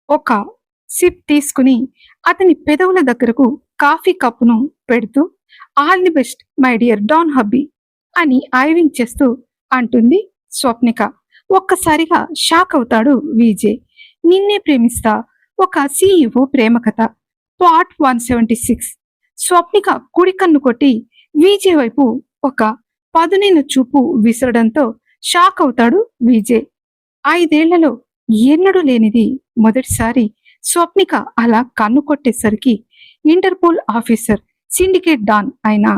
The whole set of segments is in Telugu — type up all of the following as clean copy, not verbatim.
ఒక సిప్ తీసుకుని అతని పెదవుల దగ్గరకు కాఫీ కప్పును పెడుతూ, all the best my dear డాన్ హబ్బీ అని ఐవింగ్ చేస్తూ అంటుంది స్వప్నిక. ఒక్కసారిగా షాక్ అవుతాడు విజయ్. నిన్నే ప్రేమిస్తా, ఒక సీఈఓ ప్రేమ కథ, పార్ట్ 176. స్వప్నిక కుడి కన్ను కొట్టి విజయ్ వైపు ఒక పదునైన చూపు విసరడంతో షాక్ అవుతాడు విజయ్. 5 ఏళ్లలో ఎన్నడూ లేనిది మొదటిసారి స్వప్నిక అలా కన్ను కొట్టేసరికి ఇంటర్పోల్ ఆఫీసర్, సిండికేట్ డాన్ అయిన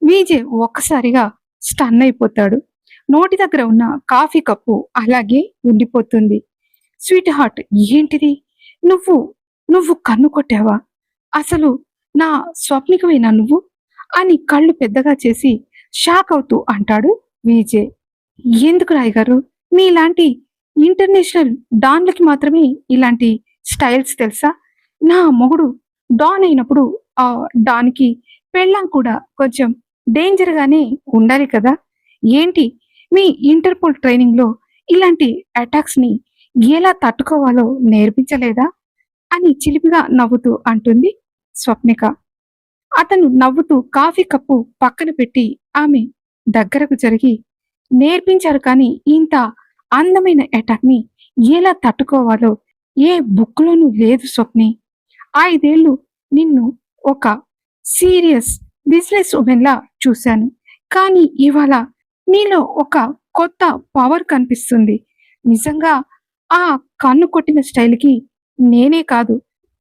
విజయ్ ఒక్కసారిగా స్టన్ అయిపోతాడు. నోటి దగ్గర ఉన్న కాఫీ కప్పు అలాగే ఉండిపోతుంది. స్వీట్ హార్ట్, ఏంటిది? నువ్వు నువ్వు కన్ను కొట్టావా? అసలు నా స్వప్నికవేనా నువ్వు అని కళ్ళు పెద్దగా చేసి షాక్ అవుతూ అంటాడు విజయ్. ఎందుకు రాయ్ గారు, మీలాంటి ఇంటర్నేషనల్ డాన్లకి మాత్రమే ఇలాంటి స్టైల్స్ తెలుసా? నా మొగుడు డాన్ అయినప్పుడు ఆ డాన్కి పెళ్ళాం కూడా కొంచెం డేంజర్ గానే ఉండాలి కదా. ఏంటి, మీ ఇంటర్పోల్ ట్రైనింగ్ లో ఇలాంటి అటాక్స్ ని ఎలా తట్టుకోవాలో నేర్పించలేదా అని చిలిపిగా నవ్వుతూ అంటుంది స్వప్నిక. అతను నవ్వుతూ కాఫీ కప్పు పక్కన పెట్టి ఆమె దగ్గరకు జరిగి, నేర్పించారు కానీ ఇంత అందమైన అటాక్ ని ఎలా తట్టుకోవాలో ఏ బుక్లోనూ లేదు స్వప్ని. 5 ఏళ్ళు నిన్ను ఒక సీరియస్ బిజినెస్ ఉమెన్ లా చూశాను, కానీ ఇవాళ నీలో ఒక కొత్త పవర్ కనిపిస్తుంది. నిజంగా ఆ కన్ను కొట్టిన స్టైల్కి నేనే కాదు,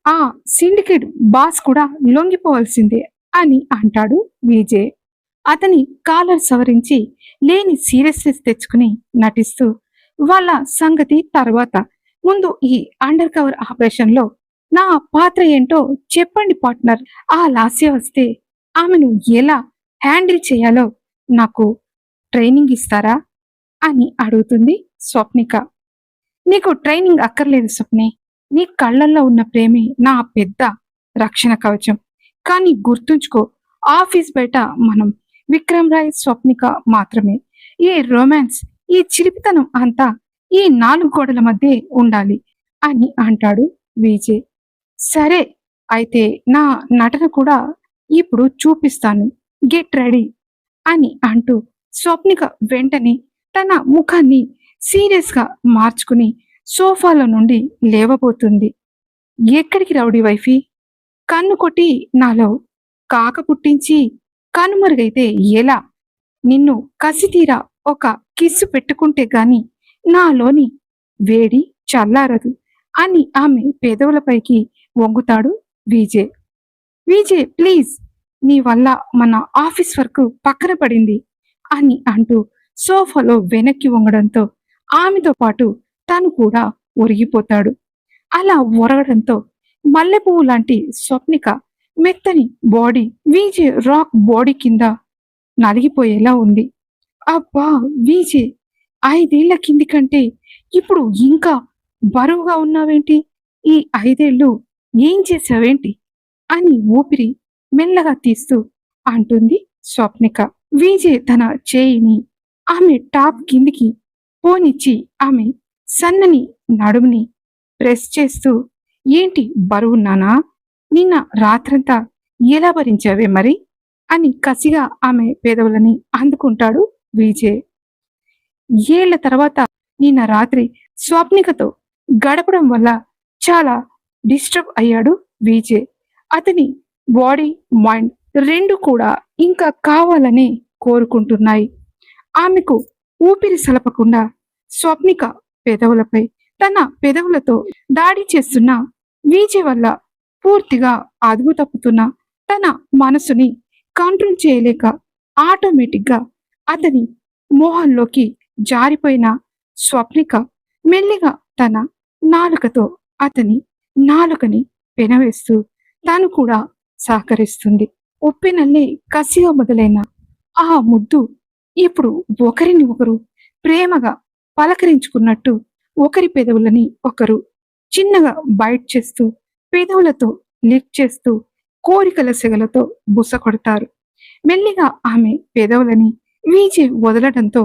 ఆ సిండికేట్ బాస్ కూడా లొంగిపోవాల్సిందే అని అంటాడు విజయ్. అతని కాలర్ సవరించి లేని సీరియస్నెస్ తెచ్చుకుని నటిస్తూ, వాళ్ళ సంగతి తర్వాత, ముందు ఈ అండర్ కవర్ ఆపరేషన్ లో నా పాత్ర ఏంటో చెప్పండి పార్ట్నర్. ఆ లాస్య వస్తే ఆమెను ఎలా హ్యాండిల్ చేయాలో నాకు ట్రైనింగ్ ఇస్తారా అని అడుగుతుంది స్వప్నిక. నీకు ట్రైనింగ్ అక్కర్లేదు స్వప్నే, నీ కళ్ళల్లో ఉన్న ప్రేమే నా పెద్ద రక్షణ కవచం. కానీ గుర్తుంచుకో, ఆఫీస్ బయట మనం విక్రమ్ రాయ్ స్వప్నిక మాత్రమే. ఈ రొమాన్స్, ఈ చిలిపితనం అంతా ఈ 4 గోడల మధ్య ఉండాలి అని అంటాడు విజయ్. సరే, అయితే నా నటన కూడా ఇప్పుడు చూపిస్తాను, గెట్ రెడీ అని అంటూ స్వప్నిక వెంటనే తన ముఖాన్ని సీరియస్ గా మార్చుకుని సోఫాలో నుండి లేవబోతుంది. ఎక్కడికి రౌడీ వైఫీ? కన్ను కొట్టి నాలో కాక పుట్టించి కనుమరుగైతే ఎలా? నిన్ను కసితీరా ఒక కిస్సు పెట్టుకుంటే గాని నాలోని వేడి చల్లారదు అని ఆమె పెదవులపైకి వంగుతాడు విజయ్. విజయ్ ప్లీజ్, నీ వల్ల మన ఆఫీస్ వర్క్ పక్కన పడింది అని అంటూ సోఫాలో వెనక్కి వంగడంతో ఆమెతో పాటు తను కూడా ఒరిగిపోతాడు. అలా ఒరగడంతో మల్లెపువ్వు లాంటి స్వప్నిక మెత్తని బాడీ విజయ్ రాక్ బాడీ కింద నలిగిపోయేలా ఉంది. అబ్బా విజయ్, 5 ఏళ్ల కింది కంటే ఇప్పుడు ఇంకా బరువుగా ఉన్నావేంటి? ఈ 5 ఏళ్ళు ఏం చేసావేంటి అని ఊపిరి మెల్లగా తీస్తూ అంటుంది స్వప్నిక. విజయ్ తన చేయిని ఆమె టాప్ కిందికి పోనిచ్చి ఆమె సన్నని నడుముని ప్రెస్ చేస్తూ, ఏంటి బరువున్నానా? నిన్న రాత్రంతా ఎలా భరించావే మరి అని కసిగా ఆమె పెదవులని అందుకుంటాడు విజయ్. ఏళ్ల తర్వాత నిన్న రాత్రి స్వప్నికతో గడపడం వల్ల చాలా డిస్టర్బ్ అయ్యాడు విజయ్. అతని బాడీ మైండ్ రెండు కూడా ఇంకా కావాలని కోరుకుంటున్నాయి. ఆమెకు ఊపిరి సలపకుండా స్వప్నిక పెదవులపై తన పెదవులతో దాడి చేస్తున్న విజయ్ వల్ల పూర్తిగా అదుపు తప్పుతున్న తన మనసుని కంట్రోల్ చేయలేక ఆటోమేటిక్ గా అతని మోహంలోకి జారిపోయిన స్వప్నిక మెల్లిగా తన నాలుకతో అతని నాలుకని పెనవేస్తూ తాను కూడా సహకరిస్తుంది. ఉప్పెనల్లే కసిగా మొదలైన ఆ ముద్దు ఇప్పుడు ఒకరిని ఒకరు ప్రేమగా పలకరించుకున్నట్టు ఒకరి పెదవులని ఒకరు చిన్నగా బైట్ చేస్తూ, పెదవులతో లిక్ చేస్తూ, కోరికల సెగలతో బుస కొడతారు. మెల్లిగా ఆమె పెదవులని విజయ్ వదలడంతో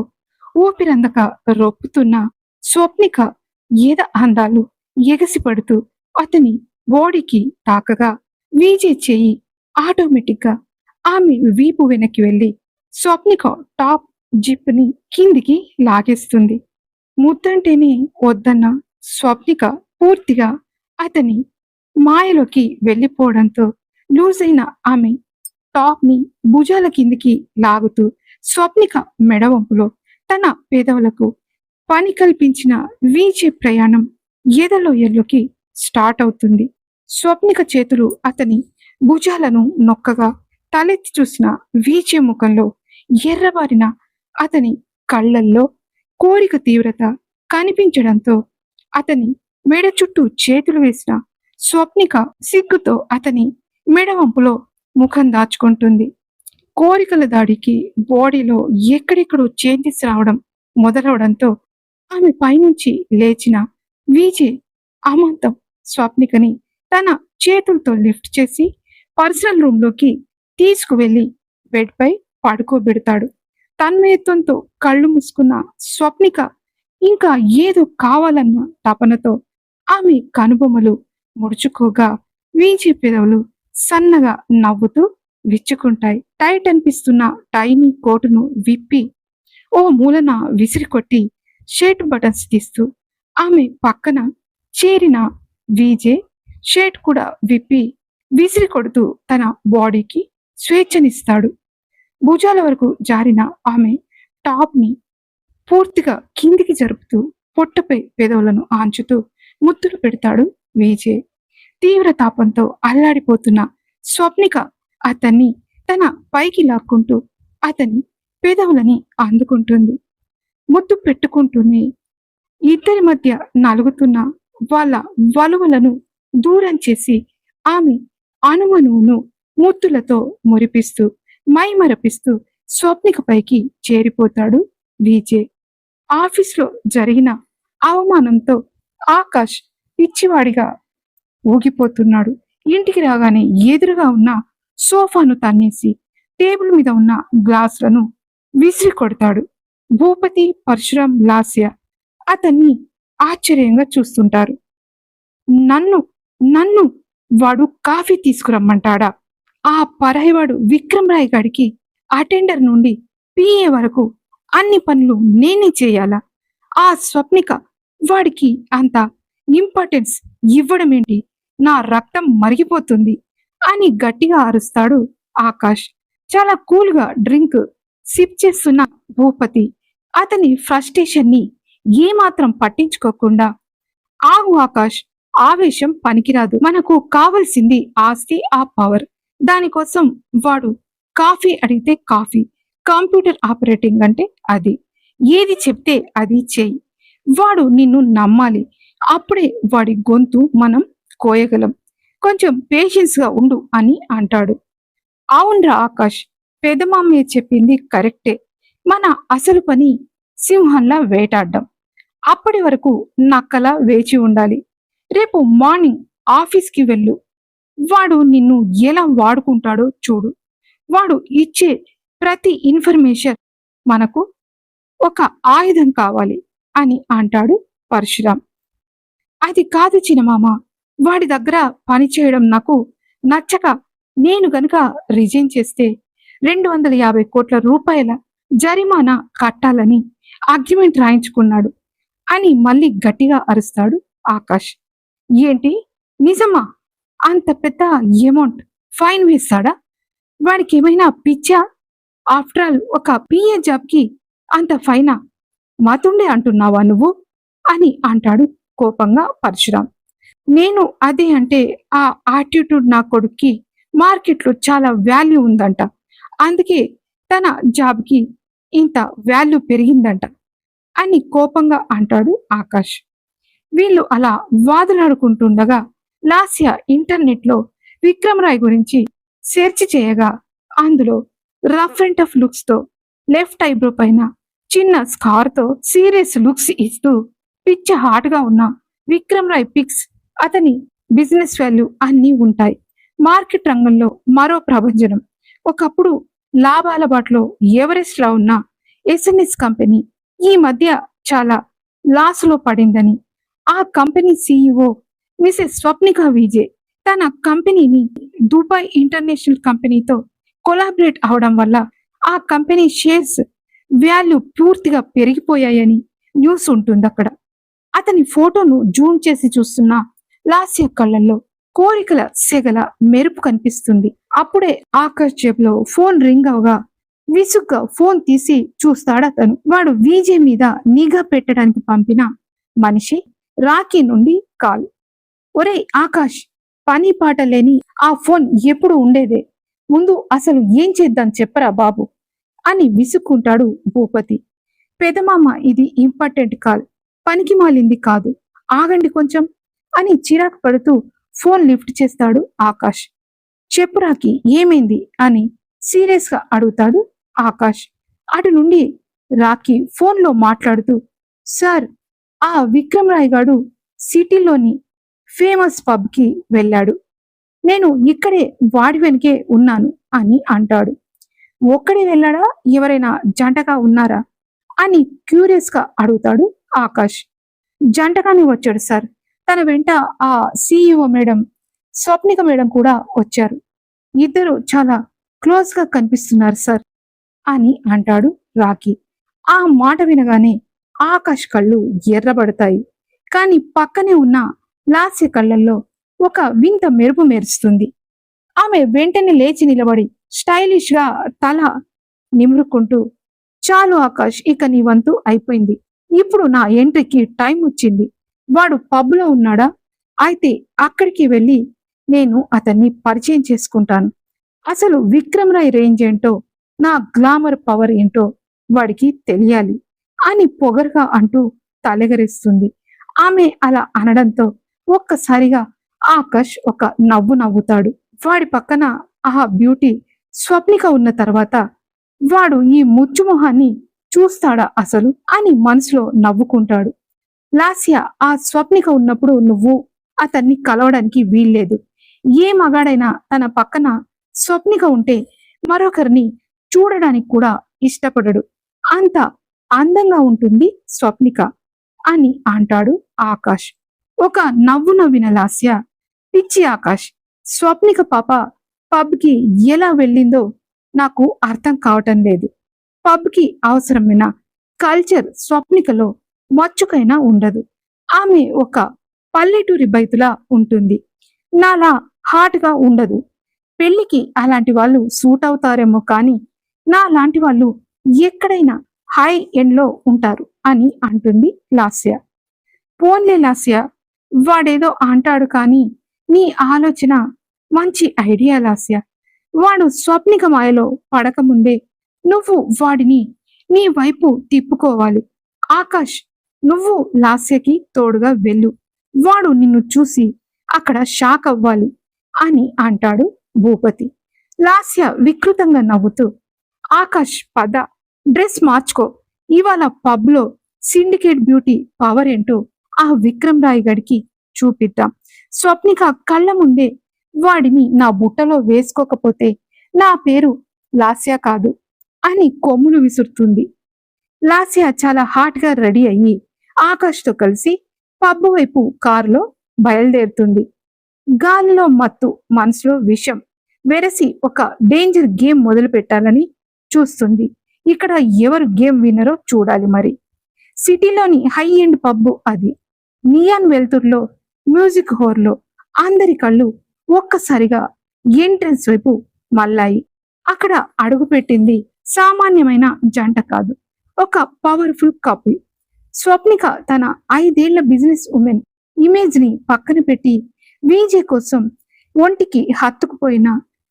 ఊపిరందక రొప్పుతున్న స్వప్నిక ఏద అందాలు ఎగసిపడుతూ అతని బాడీకి తాకగా విజయ్ చెయ్యి ఆటోమేటిక్ గా ఆమె వీపు వెనక్కి వెళ్లి స్వప్నిక టాప్ జిప్ ని కిందికి లాగేస్తుంది. ముద్దంటేనే వద్దన్న స్వప్నిక పూర్తిగా అతని మాయలోకి వెళ్లిపోవడంతో లూజ్ అయిన ఆమె టాప్ ని భుజాల కిందికి లాగుతూ స్వప్నిక మెడవంపులో తన పెదవులకు పని కల్పించిన వీచే ప్రయాణం ఎదలోయల్లోకి స్టార్ట్ అవుతుంది. స్వప్నిక చేతులు అతని భుజాలను నొక్కగా తలెత్తి చూసిన వీచే ముఖంలో ఎర్రబారిన అతని కళ్ళల్లో కోరిక తీవ్రత కనిపించడంతో అతని మెడ చుట్టూ చేతులు వేసిన స్వప్నిక సిగ్గుతో అతని మెడవంపులో ముఖం దాచుకుంటుంది. కోరికల దాడికి బాడీలో ఎక్కడెక్కడో చేంజెస్ రావడం మొదలవడంతో ఆమె పైనుంచి లేచిన విజయ్ అమాంతం స్వప్నికని తన చేతులతో లిఫ్ట్ చేసి పర్సనల్ రూమ్ లోకి తీసుకువెళ్లి బెడ్ పై పడుకోబెడతాడు. తన్మయత్వంతో కళ్ళు మూసుకున్న స్వప్నిక ఇంకా ఏదో కావాలన్న తపనతో ఆమె కనుబొమ్మలు ముడుచుకోగా విజయ్ పెదవులు సన్నగా నవ్వుతూ విచ్చుకుంటాయి. టైట్ అనిపిస్తున్న టైనీ కోటును విప్పి ఓ మూలన విసిరికొట్టి షర్ట్ బటన్స్ తీస్తూ ఆమె పక్కన చేరిన విజయ్ షర్ట్ కూడా విప్పి విసిరి కొడుతూ తన బాడీకి స్వేచ్ఛనిస్తాడు. భుజాల వరకు జారిన ఆమె టాప్ ని పూర్తిగా కిందికి జరుపుతూ పొట్టపై పెదవులను ఆంచుతూ ముద్దులు పెడతాడు విజయ్. తీవ్ర తాపంతో అల్లాడిపోతున్న స్వప్నిక అతన్ని తన పైకి లాక్కుంటూ అతని పెదవులని అందుకుంటుంది. ముద్దు పెట్టుకుంటూనే ఇద్దరి మధ్య నలుగుతున్న వాళ్ళ వలువలను దూరం చేసి ఆమె అణువణువును ముద్దులతో మురిపిస్తూ మైమరపిస్తూ స్వప్నిక పైకి చేరిపోతాడు విజయ్. ఆఫీస్లో జరిగిన అవమానంతో ఆకాష్ పిచ్చివాడిగా ఊగిపోతున్నాడు. ఇంటికి రాగానే ఎదురుగా ఉన్న సోఫాను తన్నేసి టేబుల్ మీద ఉన్న గ్లాసులను విసిరి కొడతాడు. భూపతి, పరశురాం, లాస్య అతన్ని ఆశ్చర్యంగా చూస్తుంటారు. నన్ను నన్ను వాడు కాఫీ తీసుకురమ్మంటాడా? ఆ పరాయివాడు విక్రమ్ రాయ్ గాడికి అటెండర్ నుండి పిఏ వరకు అన్ని పనులు నేనే చేయాలా? ఆ స్వప్నిక వాడికి అంత ఇంపార్టెన్స్ ఇవ్వడమేంటి? నా రక్తం మరిగిపోతుంది అని గట్టిగా అరుస్తాడు ఆకాష్. చాలా కూల్గా డ్రింక్ సిప్ చేస్తున్న భూపతి అతని ఫ్రస్ట్రేషన్ ని ఏమాత్రం పట్టించుకోకుండా ఆగు ఆకాష్, ఆవేశం పనికిరాదు. మనకు కావలసింది ఆస్తి, ఆ పవర్. దానికోసం వాడు కాఫీ అడిగితే కాఫీ, కంప్యూటర్ ఆపరేటింగ్ అంటే అది. ఏది చెప్తే అది చెయ్యి. వాడు నిన్ను నమ్మాలి. అప్పుడే వాడి గొంతు మనం కోయగలం. కొంచెం పేషెన్స్ గా ఉండు అని అంటాడు. అవునరా ఆకాష్, పెదమామయ్య చెప్పింది కరెక్టే. మన అసలు పని సింహంలా వేటాడ్డం. అప్పటి వరకు నక్కలా వేచి ఉండాలి. రేపు మార్నింగ్ ఆఫీస్కి వెళ్ళు. వాడు నిన్ను ఎలా వాడుకుంటాడో చూడు. వాడు ఇచ్చే ప్రతి ఇన్ఫర్మేషన్ మనకు ఒక ఆయుధం కావాలి అని అంటాడు పరశురాం. అది కాదు చిన్నమామ, వాడి దగ్గర పనిచేయడం నాకు నచ్చక నేను గనుక రిజైన్ చేస్తే 250 కోట్ల రూపాయల జరిమానా కట్టాలని అగ్రిమెంట్ రాయించుకున్నాడు అని మళ్ళీ గట్టిగా అరుస్తాడు ఆకాష్. ఏంటి నిజమా? అంత పెద్ద అమౌంట్ ఫైన్ వేస్తాడా? వాడికి ఏమైనా పిచ్చా? ఆఫ్టర్ ఆల్ ఒక పిఏ జాబ్ కి అంత ఫైనా? మాతుండే అంటున్నావా నువ్వు అని అంటాడు కోపంగా పరశురాం. నేను అదే అంటే ఆ ఆటిట్యూడ్ నా కొడుక్కి మార్కెట్లో చాలా వాల్యూ ఉందంట. అందుకే తన జాబ్కి ఇంత వాల్యూ పెరిగిందంట అని కోపంగా అంటాడు ఆకాష్. వీళ్ళు అలా వాదులాడుకుంటుండగా లాస్య ఇంటర్నెట్లో విక్రమ్ రాయ్ గురించి సెర్చ్ చేయగా అందులో రఫ్ అండ్ టఫ్ లుక్స్ తో లెఫ్ట్ ఐబ్రో పైన చిన్న స్కార్ తో సీరియస్ లుక్స్ ఇస్తూ పిచ్చ హాట్ గా ఉన్న విక్రమ్ రాయ్ పిక్స్, అతని బిజినెస్ వాల్యూ అన్నీ ఉంటాయి. మార్కెట్ రంగంలో మరో ప్రభంజనం. ఒకప్పుడు లాభాల బాటలో ఎవరెస్ట్ లా ఉన్న ఎస్ఎన్ఎస్ కంపెనీ ఈ మధ్య చాలా లాస్ లో పడిందని ఆ company CEO Mrs Swapnika Vijay తన కంపెనీని దుబాయ్ ఇంటర్నేషనల్ కంపెనీతో కొలాబరేట్ అవడం వల్ల ఆ కంపెనీ షేర్స్ వాల్యూ పూర్తిగా పెరిగిపోయాయని న్యూస్ ఉంటుంది అక్కడ. అతని ఫోటోను జూమ్ చేసి చూస్తున్న లాస్య కళ్ళల్లో కోరికల సెగల మెరుపు కనిపిస్తుంది. అప్పుడే ఆకాష్ జేబులో ఫోన్ రింగ్ అవగా విసుగ్గా ఫోన్ తీసి చూస్తాడు అతను. వాడు విజయ్ మీద నిఘా పెట్టడానికి పంపిన మనిషి రాకీ నుండి కాల్. ఒరేయ్ ఆకాష్, పని పాట లేని ఆ ఫోన్ ఎప్పుడు ఉండేదే, ముందు అసలు ఏం చేద్దాం చెప్పరా బాబు అని విసుక్కుంటాడు భూపతి. పెదమామ, ఇది ఇంపార్టెంట్ కాల్, పనికి మాలింది కాదు, ఆగండి కొంచెం అని చిరాకు పడుతూ ఫోన్ లిఫ్ట్ చేస్తాడు ఆకాష్. చెప్పు రాకి, ఏమైంది అని సీరియస్ గా అడుగుతాడు ఆకాష్. అటు నుండి రాకి ఫోన్లో మాట్లాడుతూ, సార్, ఆ విక్రమ్ రాయ్ గాడు సిటీలోని ఫేమస్ పబ్ కి వెళ్ళాడు, నేను ఇక్కడే వాడి వెనకే ఉన్నాను అని అంటాడు. ఒక్కడే వెళ్ళాడా, ఎవరైనా జంటగా ఉన్నారా అని క్యూరియస్ గా అడుగుతాడు ఆకాష్. జంటగానే వచ్చాడు సార్, తన వెంట ఆ సిఇఓ మేడం స్వప్నిక మేడం కూడా వచ్చారు, ఇద్దరు చాలా క్లోజ్ గా కనిపిస్తున్నారు సార్ అని అంటాడు రాకీ. ఆ మాట వినగానే ఆకాష్ కళ్ళు ఎర్రబడతాయి. కానీ పక్కనే ఉన్న లాస్య కళ్ళల్లో ఒక వింత మెరుపు మెరుస్తుంది. ఆమె వెంటనే లేచి నిలబడి స్టైలిష్ గా తల నిమురుకుంటూ, చాలు ఆకాష్, ఇక నీ వంతు అయిపోయింది, ఇప్పుడు నా ఎంట్రీకి టైం వచ్చింది. వాడు పబ్లో ఉన్నాడా, అయితే అక్కడికి వెళ్ళి నేను అతన్ని పరిచయం చేసుకుంటాను. అసలు విక్రమ్ రాయ్ రేంజ్ ఏంటో, నా గ్లామర్ పవర్ ఏంటో వాడికి తెలియాలి అని పొగరుగా అంటూ తలెగరేస్తుంది. ఆమె అలా అనడంతో ఒక్కసారిగా ఆకాష్ ఒక నవ్వు నవ్వుతాడు. వాడి పక్కన ఆ బ్యూటీ స్వప్నిక ఉన్న తర్వాత వాడు ఈ ముచ్చుమొహాన్ని చూస్తాడా అసలు అని మనసులో నవ్వుకుంటాడు. లాస్య, ఆ స్వప్నిక ఉన్నప్పుడు నువ్వు అతన్ని కలవడానికి వీల్లేదు. ఏ మగాడైనా తన పక్కన స్వప్నిక ఉంటే మరొకరిని చూడడానికి కూడా ఇష్టపడడు, అంత అందంగా ఉంటుంది స్వప్నిక అని అంటాడు ఆకాష్. ఒక నవ్వు నవ్విన లాస్య, పిచ్చి ఆకాష్, స్వప్నిక పాప పబ్కి ఎలా వెళ్ళిందో నాకు అర్థం కావటం లేదు. పబ్కి అవసరమైన కల్చర్ స్వప్నికలో మచ్చుకైనా ఉండదు. ఆమె ఒక పల్లెటూరి బయతులా ఉంటుంది, నాలా హాట్ గా ఉండదు. పెళ్లికి అలాంటి వాళ్ళు సూట్ అవుతారేమో కానీ నా లాంటి వాళ్ళు ఎక్కడైనా హై ఎండ్ లో ఉంటారు అని అంటుంది లాస్య. పోన్లే లాస్య, వాడేదో అంటాడు కానీ నీ ఆలోచన మంచి ఐడియా లాస్య. వాడు స్వప్నిక మాయలో పడకముందే నువ్వు వాడిని నీ వైపు తిప్పుకోవాలి. ఆకాష్, నువ్వు లాస్యకి తోడుగా వెళ్ళు, వాడు నిన్ను చూసి అక్కడ షాక్ అవ్వాలి అని అంటాడు భూపతి. లాస్య వికృతంగా నవ్వుతూ, ఆకాష్ పద, డ్రెస్ మార్చుకో, ఇవాళ పబ్లో సిండికేట్ బ్యూటీ పవర్ ఏంటో ఆ విక్రమ్ రాయ్ గడికి చూపిద్దాం. స్వప్నిక కళ్ళ ముందే వాడిని నా బుట్టలో వేసుకోకపోతే నా పేరు లాస్య కాదు అని కొమ్ములు విసురుతుంది. లాస్య చాలా హాట్ గా రెడీ అయ్యి ఆకాష్తో కలిసి పబ్బు వైపు కారులో బయలుదేరుతుంది. గాలిలో మత్తు, మనసులో విషం వెరసి ఒక డేంజర్ గేమ్ మొదలు పెట్టాలని చూస్తుంది. ఇక్కడ ఎవరు గేమ్ విన్నరో చూడాలి మరి. సిటీలోని హై ఎండ్ పబ్బు అది. నియాన్ వెలుతుర్లో, మ్యూజిక్ హోర్లో అందరి కళ్ళు ఒక్కసారిగా ఎంట్రెన్స్ వైపు మళ్ళాయి. అక్కడ అడుగుపెట్టింది సామాన్యమైన జంట కాదు, ఒక పవర్ఫుల్ కపుల్. స్వప్నిక తన 5 ఏళ్ల బిజినెస్ ఉమెన్ ఇమేజ్ ని పక్కన పెట్టి విజయ్ కోసం ఒంటికి హత్తుకుపోయిన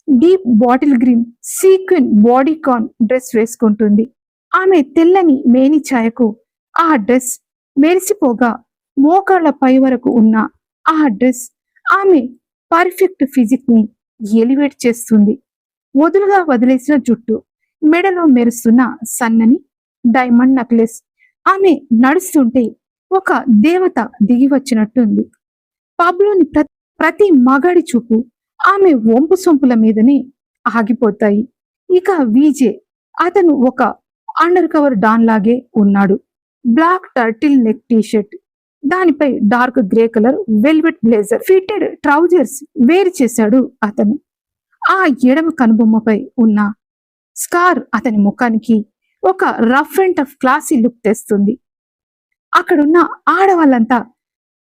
deep bottle green sequin bodycon dress వేసుకుంటుంది. ఆమె తెల్లని మేని ఛాయకు ఆ డ్రెస్ మెరిసిపోగా మోకాళ్ల పై వరకు ఉన్న ఆ డ్రెస్ ఆమె పర్ఫెక్ట్ ఫిజిక్ ని ఎలివేట్ చేస్తుంది. వదులుగా వదిలేసిన జుట్టు, మెడలో మెరుస్తున్న సన్నని డైమండ్ నెక్లెస్, ఆమె నడుస్తుంటే ఒక దేవత దిగి వచ్చినట్టుంది. పబ్లోని ప్రతి మగాడి చూపు ఆమె వంపు సొంపుల మీదనే ఆగిపోతాయి. ఇక విజయ్, అతను ఒక అండర్ కవర్ డాన్ లాగే ఉన్నాడు. బ్లాక్ టర్టిల్ నెక్ టీషర్ట్, దానిపై dark grey colour velvet blazer fitted trousers వేరు చేశాడు అతను. ఆ ఎడమ కనుబొమ్మపై ఉన్న స్కార్ అతని ముఖానికి ఒక rough and tough classy look తెస్తుంది. అక్కడున్న ఆడవాళ్ళంతా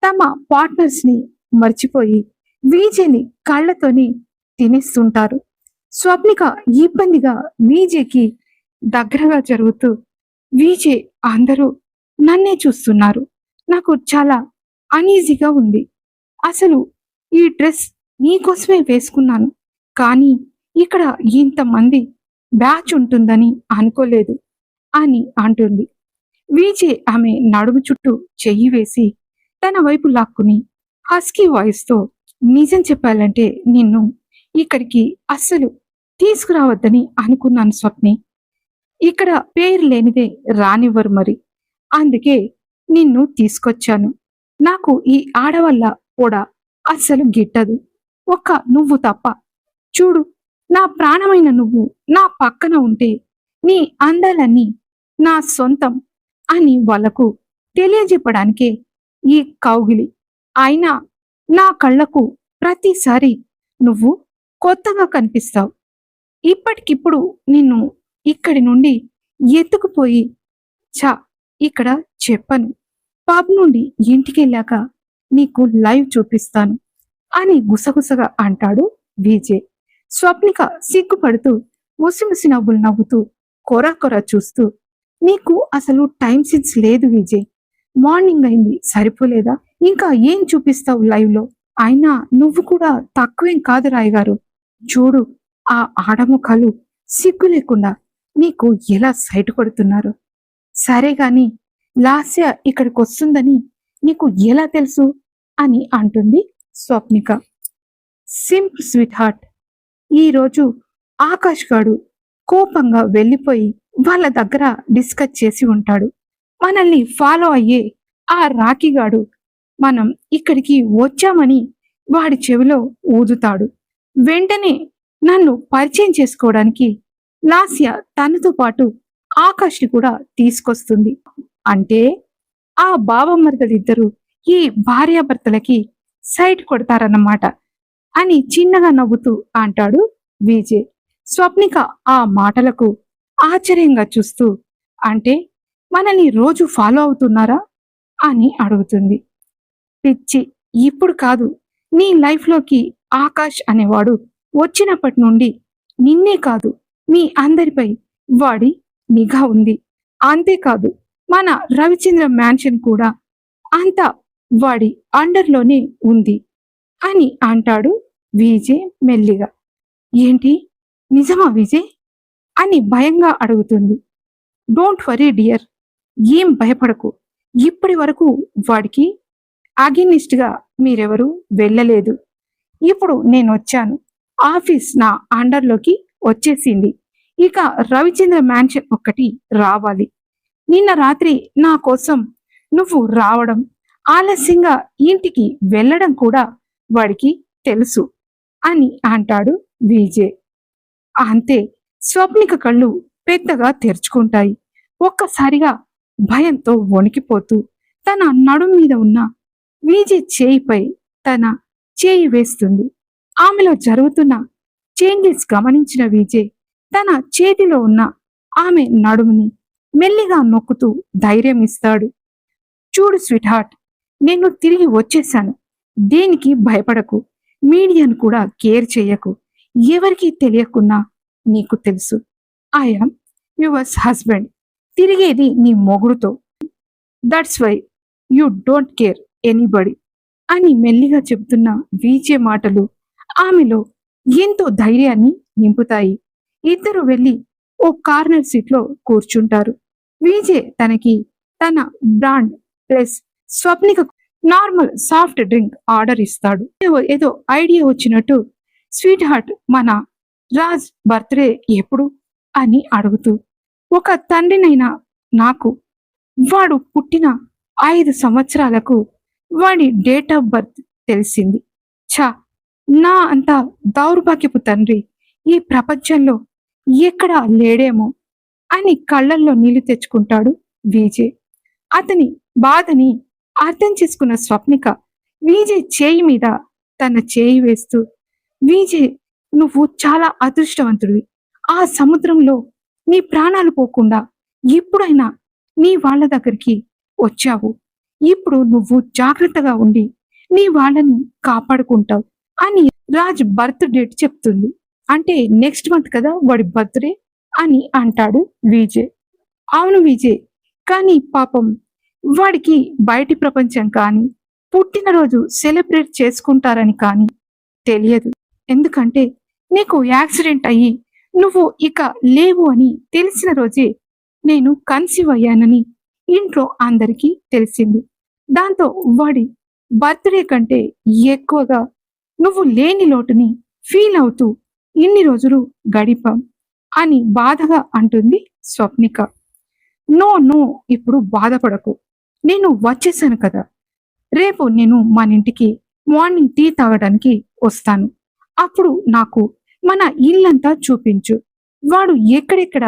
తమ పార్ట్నర్స్ ని మర్చిపోయి వీజేని కళ్ళతోని తినేస్తుంటారు. స్వప్నిక ఇబ్బందిగా వీజేకి దగ్గరగా జరుగుతూ, వీజే అందరూ నన్నే చూస్తున్నారు, నాకు చాలా అనీజీగా ఉంది, అసలు ఈ డ్రెస్ నీకోసమే వేసుకున్నాను, కానీ ఇక్కడ ఇంతమంది బ్యాచ్ ఉంటుందని అనుకోలేదు అని అంటుంది. వీజే ఆమె నడుము చుట్టూ చెయ్యి వేసి తన వైపు లాక్కుని హస్కీ వాయిస్ తో, నిజం చెప్పాలంటే నిన్ను ఇక్కడికి అస్సలు తీసుకురావద్దని అనుకున్నాను స్వప్ని. ఇక్కడ పేరు లేనిదే రానివ్వరు మరి, అందుకే నిన్ను తీసుకొచ్చాను. నాకు ఈ ఆడవల్ల కూడా అస్సలు గిట్టదు, ఒక్క నువ్వు తప్ప. చూడు, నా ప్రాణమైన నువ్వు నా పక్కన ఉంటే నీ అందాలన్నీ నా సొంతం అని వాళ్ళకు తెలియజెప్పడానికే ఈ కౌగిలి. అయినా నా కళ్ళకు ప్రతిసారి నువ్వు కొత్తగా కనిపిస్తావు. ఇప్పటికిప్పుడు నిన్ను ఇక్కడి నుండి ఎత్తుకుపోయి చా ఇక్కడ చెప్పను, పబ్ నుండి ఇంటికెళ్ళాక నీకు లైవ్ చూపిస్తాను అని గుసగుసగా అంటాడు విజయ్. స్వప్నిక సిగ్గుపడుతూ ముసిముసి నవ్వులు నవ్వుతూ కొర కొర చూస్తూ, నీకు అసలు టైం సెన్స్ లేదు విజయ్, మార్నింగ్ అయింది సరిపోలేదా, ఇంకా ఏం చూపిస్తావు లైవ్ లో, అయినా నువ్వు కూడా తక్కువేం కాదు రాయగారు, చూడు ఆ ఆడముఖాలు సిగ్గు లేకుండా నీకు ఎలా సైట్ కొడుతున్నారు. సరే గాని లాస్య ఇక్కడికి వస్తుందని నీకు ఎలా తెలుసు అని అంటుంది స్వప్నిక. సింపుల్ స్వీట్ హార్ట్, ఈరోజు ఆకాష్ గాడు కోపంగా వెళ్ళిపోయి వాళ్ళ దగ్గర డిస్కస్ చేసి ఉంటాడు. మనల్ని ఫాలో అయ్యే ఆ రాఖీగాడు మనం ఇక్కడికి వచ్చామని వాడి చెవిలో ఊదుతాడు. వెంటనే నన్ను పరిచయం చేసుకోవడానికి లాస్య తనతో పాటు ఆకాష్ని కూడా తీసుకొస్తుంది. అంటే ఆ బావమరదలిద్దరూ ఈ భార్యాభర్తలకి సైట్ కొడతారన్నమాట అని చిన్నగా నవ్వుతూ అంటాడు విజయ్. స్వప్నిక ఆ మాటలకు ఆశ్చర్యంగా చూస్తూ, అంటే మనల్ని రోజు ఫాలో అవుతున్నారా అని అడుగుతుంది. పిచ్చి, ఇప్పుడు కాదు, నీ లైఫ్లోకి ఆకాష్ అనేవాడు వచ్చినప్పటి నుండి నిన్నే కాదు మీ అందరిపై వాడి నిఘా ఉంది. అంతేకాదు మన రవిచంద్ర మ్యాన్షన్ కూడా అంతా వాడి అండర్లోనే ఉంది అని అంటాడు విజయ్ మెల్లిగా. ఏంటి, నిజమా విజయ్ అని భయంగా అడుగుతుంది. డోంట్ వరీ డియర్, ఏం భయపడకు, ఇప్పటి వరకు వాడికి అగెనిస్ట్ గా మీరెవరూ వెళ్ళలేదు. ఇప్పుడు నేను వచ్చాను, ఆఫీస్ నా అండర్లోకి వచ్చేసింది, ఇక రవిచంద్ర మ్యాన్షన్ ఒక్కటి రావాలి. నిన్న రాత్రి నా కోసం నువ్వు రావడం, ఆలస్యంగా ఇంటికి వెళ్ళడం కూడా వాడికి తెలుసు అని అంటాడు విజయ్. అంతే, స్వప్నిక కళ్ళు పెద్దగా తెరుచుకుంటాయి. ఒక్కసారిగా భయంతో వణికిపోతూ తన నడుం మీద ఉన్న విజయ్ చేయిపై తన చేయి వేస్తుంది. ఆమెలో జరుగుతున్న చేంజెస్ గమనించిన విజయ్ తన చేతిలో ఉన్న ఆమె నడుముని మెల్లిగా నొక్కుతూ ధైర్యం ఇస్తాడు. చూడు స్వీట్ హార్ట్, నేను తిరిగి వచ్చేశాను, దేనికి భయపడకు, మీడియాను కూడా కేర్ చేయకు, ఎవరికీ తెలియకున్నా నీకు తెలుసు, ఐఆమ్ యువర్స్ హస్బెండ్, తిరిగేది నీ మొగుడుతో, that's why you don't care anybody అని మెల్లిగా చెబుతున్న విజయ్ మాటలు ఆమెలో ఎంతో ధైర్యాన్ని నింపుతాయి. ఇద్దరు వెళ్ళి ఓ కార్నర్ సీట్ లో కూర్చుంటారు. విజయ్ తనకి తన brand plus Swapnika normal soft drink order ఇస్తాడు. ఏదో ఐడియా వచ్చినట్టు, స్వీట్ హార్ట్, మన రాజ్ బర్త్డే ఎప్పుడు అని అడుగుతూ, ఒక తండ్రినైనా నాకు వాడు పుట్టిన 5 సంవత్సరాలకు వాడి డేట్ ఆఫ్ బర్త్ తెలిసింది. ఛా, నా అంత దౌర్భాగ్యపు తండ్రి ఈ ప్రపంచంలో ఎక్కడా లేడేమో అని కళ్ళల్లో నీళ్లు తెచ్చుకుంటాడు విజయ్. అతని బాధని అర్థం చేసుకున్న స్వప్నిక విజయ్ చేయి మీద తన చేయి వేస్తూ, విజయ్, నువ్వు చాలా అదృష్టవంతుడివి. ఆ సముద్రంలో నీ ప్రాణాలు పోకుండా ఎప్పుడైనా నీ వాళ్ళ దగ్గరికి వచ్చావు. ఇప్పుడు నువ్వు జాగ్రత్తగా ఉండి నీ వాళ్ళని కాపాడుకుంటావు అని రాజ్ బర్త్ డేట్ చెప్తుంది. అంటే నెక్స్ట్ మంత్ కదా వాడి బర్త్డే అని అంటాడు విజయ్. అవును విజయ్, కానీ పాపం వాడికి బయటి ప్రపంచం కానీ పుట్టినరోజు సెలబ్రేట్ చేసుకుంటారని కానీ తెలియదు. ఎందుకంటే నీకు యాక్సిడెంట్ అయ్యి నువ్వు ఇక లేవు అని తెలిసిన రోజే నేను కన్సీవ్ అయ్యానని ఇంట్లో అందరికీ తెలిసింది. దాంతో వాడి బర్త్డే కంటే ఎక్కువగా నువ్వు లేని లోటుని ఫీల్ అవుతూ ఇన్ని రోజులు గడిపాం అని బాధగా అంటుంది స్వప్నిక. నో నో, ఇప్పుడు బాధపడకు, నేను వచ్చేసాను కదా. రేపు నేను మన ఇంటికి మార్నింగ్ టీ తాగడానికి వస్తాను. అప్పుడు నాకు మన ఇల్లంతా చూపించు. వాడు ఎక్కడెక్కడ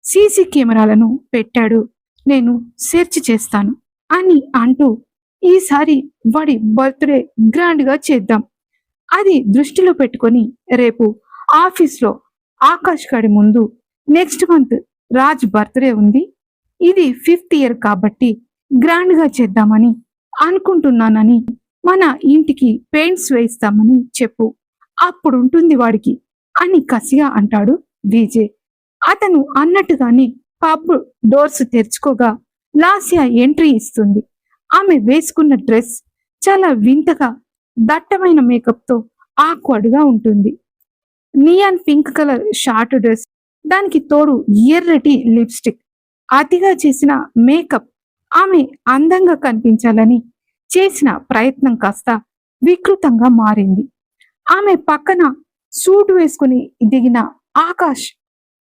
సీసీ కెమెరాలను పెట్టాడు నేను సెర్చ్ చేస్తాను అని అంటూ, ఈసారి వాడి బర్త్డే గ్రాండ్ గా చేద్దాం. అది దృష్టిలో పెట్టుకొని రేపు ఆఫీస్లో ఆకాష్ గడి ముందు నెక్స్ట్ మంత్ రాజ్ బర్త్డే ఉంది, ఇది 5th ఇయర్ కాబట్టి గ్రాండ్ గా చేద్దామని అనుకుంటున్నానని మన ఇంటికి పెయింట్స్ వేయిస్తామని చెప్పు, అప్పుడుంటుంది వాడికి అని కసిగా అంటాడు విజయ్. అతను అన్నట్టుగానే పబ్ డోర్స్ తెరుచుకోగా లాస్య ఎంట్రీ ఇస్తుంది. ఆమె వేసుకున్న డ్రెస్ చాలా వింతగా దట్టమైన మేకప్ తో ఆక్వర్డ్ గా ఉంటుంది. Neon pink colour short dress, దానికి తోడు ఎర్రటి లిప్స్టిక్, అతిగా చేసిన మేకప్ ఆమె అందంగా కనిపించాలని చేసిన ప్రయత్నం కాస్త వికృతంగా మారింది. ఆమె పక్కన సూట్ వేసుకుని దిగిన ఆకాష్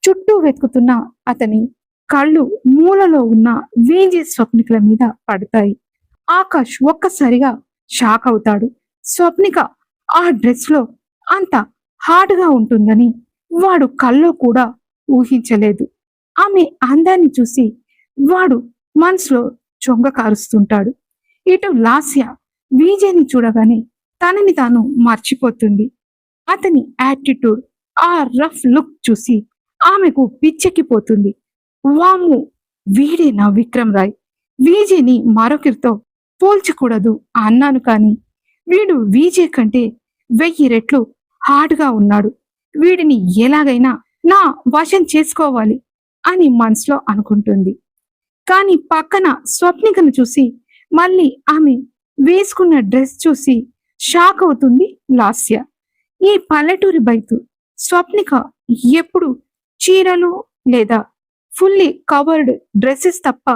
చుట్టూ వెతుకుతున్న అతని కళ్ళు మూలలో ఉన్న విజయ్ స్వప్నికల మీద పడతాయి. ఆకాష్ ఒక్కసారిగా షాక్ అవుతాడు. స్వప్నిక ఆ డ్రెస్ లో అంత హాట్ గా ఉంటుందని వాడు కల్లో కూడా ఊహించలేదు. ఆమె అందాన్ని చూసి వాడు మనసులో చొంగ కారుస్తుంటాడు. ఇటు లాస్య విజయ్ని చూడగానే తనని తాను మర్చిపోతుంది. అతని యాటిట్యూడ్, ఆ రఫ్ లుక్ చూసి ఆమెకు పిచ్చెక్కిపోతుంది. వాము, వీడేనా విక్రమ్ రాయ్? విజయ్ని మరొకరితో పోల్చకూడదు అన్నాను కానీ వీడు విజయ్ కంటే 1000 రెట్లు హార్డ్గా ఉన్నాడు. వీడిని ఎలాగైనా నా వశం చేసుకోవాలి అని మనసులో అనుకుంటుంది. కానీ పక్కన స్వప్నికను చూసి మళ్ళీ ఆమె వేసుకున్న డ్రెస్ చూసి షాక్ అవుతుంది లాస్య. ఈ పల్లెటూరి బైతు స్వప్నిక ఎప్పుడు చీరలు లేదా ఫుల్లీ కవర్డ్ డ్రెస్సెస్ తప్ప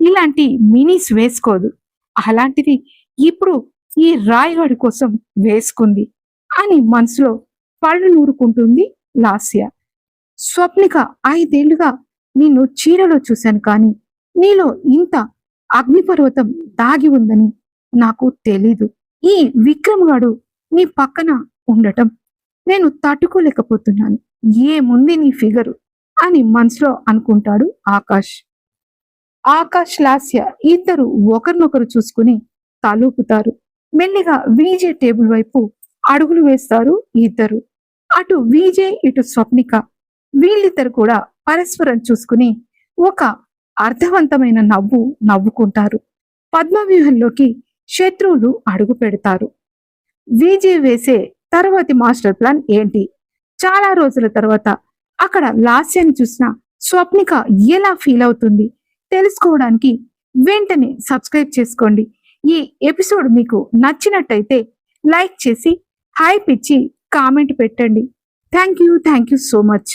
ఇలాంటి మినీస్ వేసుకోదు. అలాంటిది ఇప్పుడు ఈ రాయగాడి కోసం వేసుకుంది అని మనసులో పళ్ళు నూరుకుంటుంది లాస్య. స్వప్నిక, 5 ఏళ్లుగా నిన్ను చీరలో చూశాను కానీ నీలో ఇంత అగ్నిపర్వతం దాగి ఉందని నాకు తెలీదు. ఈ విక్రమ్ గాడు నీ పక్కన ఉండటం నేను తట్టుకోలేకపోతున్నాను. ఏముంది నీ ఫిగరు అని మనసులో అనుకుంటాడు ఆకాష్. ఆకాష్, లాస్య ఇద్దరు ఒకరినొకరు చూసుకుని తలూపుతారు. మెల్లిగా విజయ్ టేబుల్ వైపు అడుగులు వేస్తారు ఇద్దరు. అటు విజయ్, ఇటు స్వప్నిక, వీళ్ళిద్దరు కూడా పరస్పరం చూసుకుని ఒక అర్థవంతమైన నవ్వు నవ్వుకుంటారు. పద్మవ్యూహంలోకి శత్రువులు అడుగు పెడతారు. విజయ్ వేసే తర్వాతి మాస్టర్ ప్లాన్ ఏంటి? చాలా రోజుల తర్వాత అక్కడ లాస్యాన్ని చూసిన స్వప్నిక ఎలా ఫీల్ అవుతుంది తెలుసుకోవడానికి వెంటనే సబ్స్క్రైబ్ చేసుకోండి. ఈ ఎపిసోడ్ మీకు నచ్చినట్టయితే లైక్ చేసి హైప్ ఇచ్చి కామెంట్ పెట్టండి. Thank you so much.